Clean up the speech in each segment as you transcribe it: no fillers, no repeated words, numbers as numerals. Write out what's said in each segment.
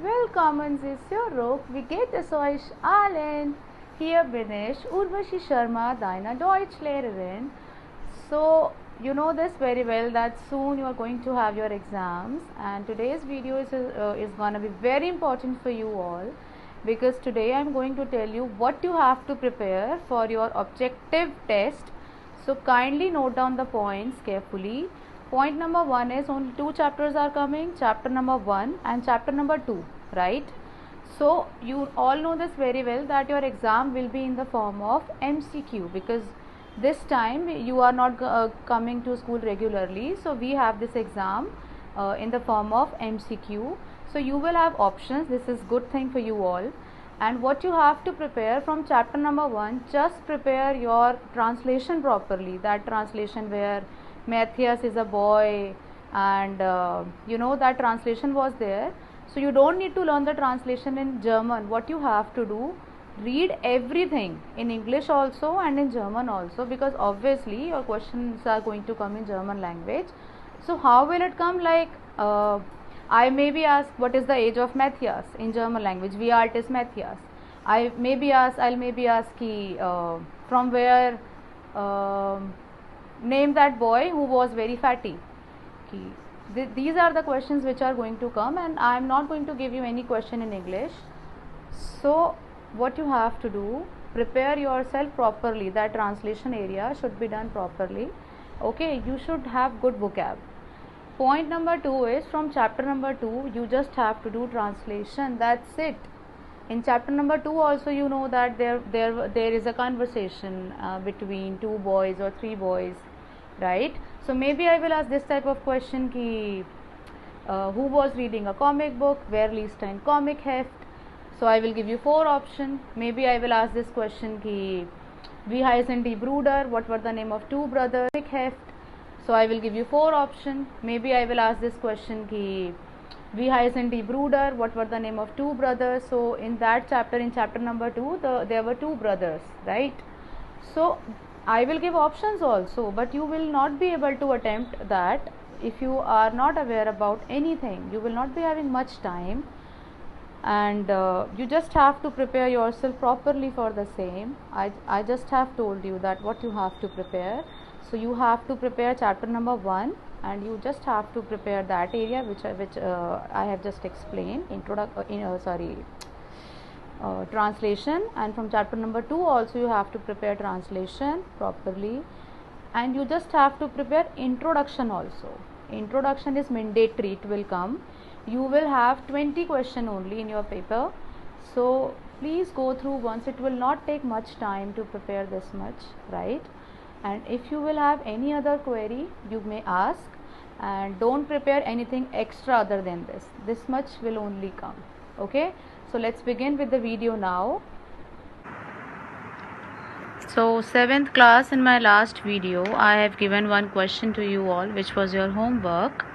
Willkommen ist Europe. Wie geht es euch allen? Hier bin ich, Urvashi Sharma, deine Deutschlehrerin. So, you know this very well that soon you are going to have your exams, and today's video is going to be very important for you all, because today I am going to tell you what you have to prepare for your objective test. So, kindly note down the points carefully. Point number 1 is only 2 chapters are coming, chapter number 1 and chapter number 2, right? So you all know this very well that your exam will be in the form of MCQ, because this time you are not coming to school regularly, so we have this exam in the form of MCQ. So you will have options. This is good thing for you all. And what you have to prepare from chapter number 1, just prepare your translation properly. That translation where Matthias is a boy, and you know that translation was there. So you don't need to learn the translation in German. What you have to do, read everything in English also and in German also, because obviously your questions are going to come in German language. So how will it come? Like I may be asked what is the age of Matthias in German language. Wie alt ist Matthias? I'll maybe ask from where name that boy who was very fatty. These are the questions which are going to come, and I am not going to give you any question in English. So what you have to do, prepare yourself properly. That translation area should be done properly. Okay, you should have good vocab. Point number 2 is from chapter number 2 you just have to do translation. That's it. In chapter number 2 also, you know that there is a conversation between 2 boys or 3 boys, right? So maybe I will ask this type of question ki who was reading a comic book, where Liechtenstein comic heft. So I will give you 4 options. Maybe I will ask this question ki wie heißen die Brüder, what were the name of 2 brothers, comic heft. So I will give you 4 options. Maybe I will ask this question ki wie heißen die Brüder, what were the name of 2 brothers. So in that chapter, in chapter number 2, there were 2 brothers, right? So I will give options also, but you will not be able to attempt that if you are not aware about anything. You will not be having much time, and you just have to prepare yourself properly for the same. I just have told you that what you have to prepare. So you have to prepare chapter number 1, and you just have to prepare that area which I have just explained, translation. And from chapter number 2 also you have to prepare translation properly, and you just have to prepare introduction also. Introduction is mandatory, it will come. You will have 20 question only in your paper, so please go through once. It will not take much time to prepare this much, right? And if you will have any other query, you may ask, and don't prepare anything extra other than this. This much will only come. Okay, so let's begin with the video now. So 7th class, in my last video I have given one question to you all, which was your homework.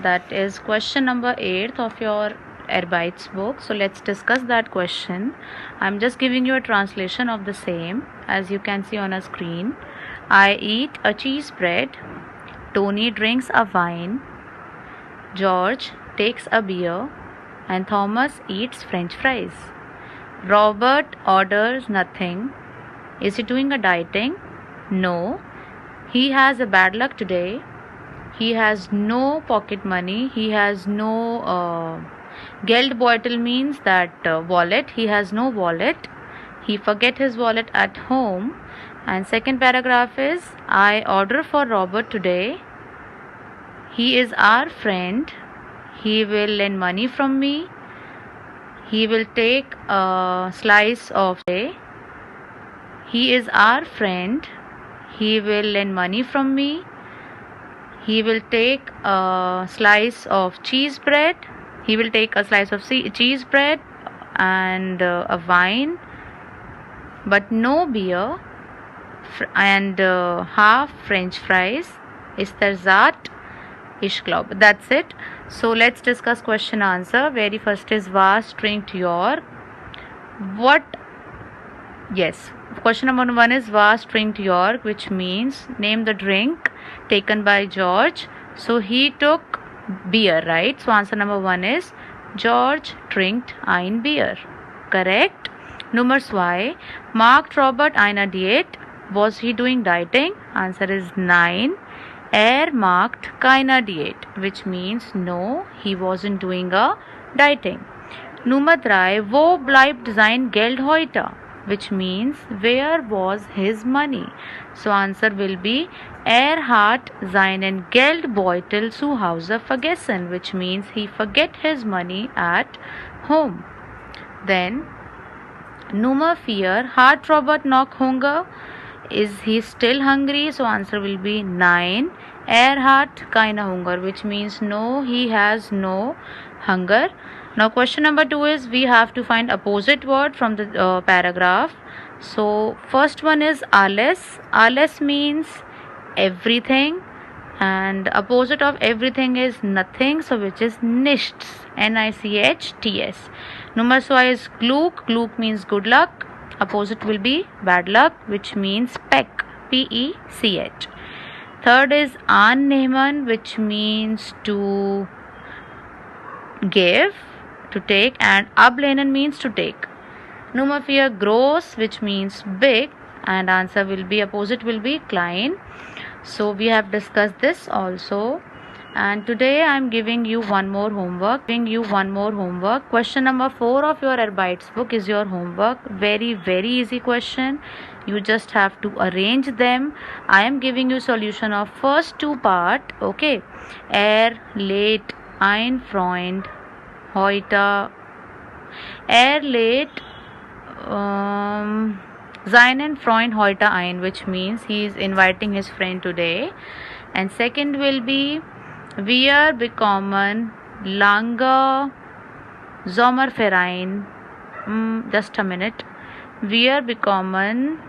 That is question number 8 of your Arbeits book. So let's discuss that question. I'm just giving you a translation of the same, as you can see on a screen. I eat a cheese bread. Tony drinks a wine. George takes a beer, and Thomas eats French fries. Robert orders nothing. Is he doing a dieting? No. He has a bad luck today. He has no pocket money. He has no Geldbeutel means that wallet. He has no wallet. He forget his wallet at home. And second paragraph is, I order for Robert today. He is our friend. He will lend money from me. He will take a slice of day. He is our friend. He will lend money from me. He will take a slice of cheese bread. He will take a slice of cheese bread and a wine, but no beer, and half French fries. Ist der satt? Ich glaube. That's it. So let's discuss question answer. Very first is, was trinkt York? What? Yes. Question number 1 is, was trinkt York, which means name the drink taken by George. So he took beer, right? So answer number 1 is George trinkt ein Bier. Correct. Nummer 2. Macht Robert eine Diät? Was he doing dieting? Answer is 9. Macht keine Diät, which means no, he wasn't doing a dieting. Nummer 3. Wo bleibt sein Geld heute? Which means where was his money? So answer will be hat seinen Geldbeutel zu Hause vergessen, which means he forget his money at home. Then Nummer 4. Hat Robert noch Hunger? Is he still hungry? So answer will be 9. Hat keine Hunger, which means no, he has no hunger. Now question number 2 is we have to find opposite word from the paragraph. So first one is alles. Alles means everything, and opposite of everything is nothing, so which is nichts, nichts. Number 5 is Glück. Glück means good luck. Opposite will be bad luck, which means Pech, Pech. Third is annehmen, which means to give, to take, and ablehnen means to take. Number 4 gross, which means big, and answer will be opposite will be klein. So we have discussed this also, and today I am giving you one more homework. Question number 4 of your Erbites book is your homework. Very easy question. You just have to arrange them. I am giving you solution of first 2 part. Okay. Lädt ein Freund heute. Lädt seinen Freund heute ein, which means he is inviting his friend today. And second will be wir bekommen lange Sommerferien. Just a minute. Wir bekommen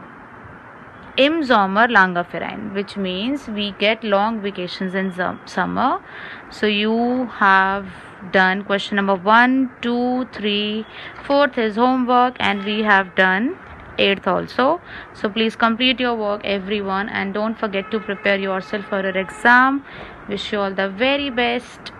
im Sommer lange Ferien, which means we get long vacations in summer. So you have done question number 1, 2, 3, 4th is homework, and we have done 8th also. So please complete your work, everyone, and don't forget to prepare yourself for your exam. Wish you all the very best.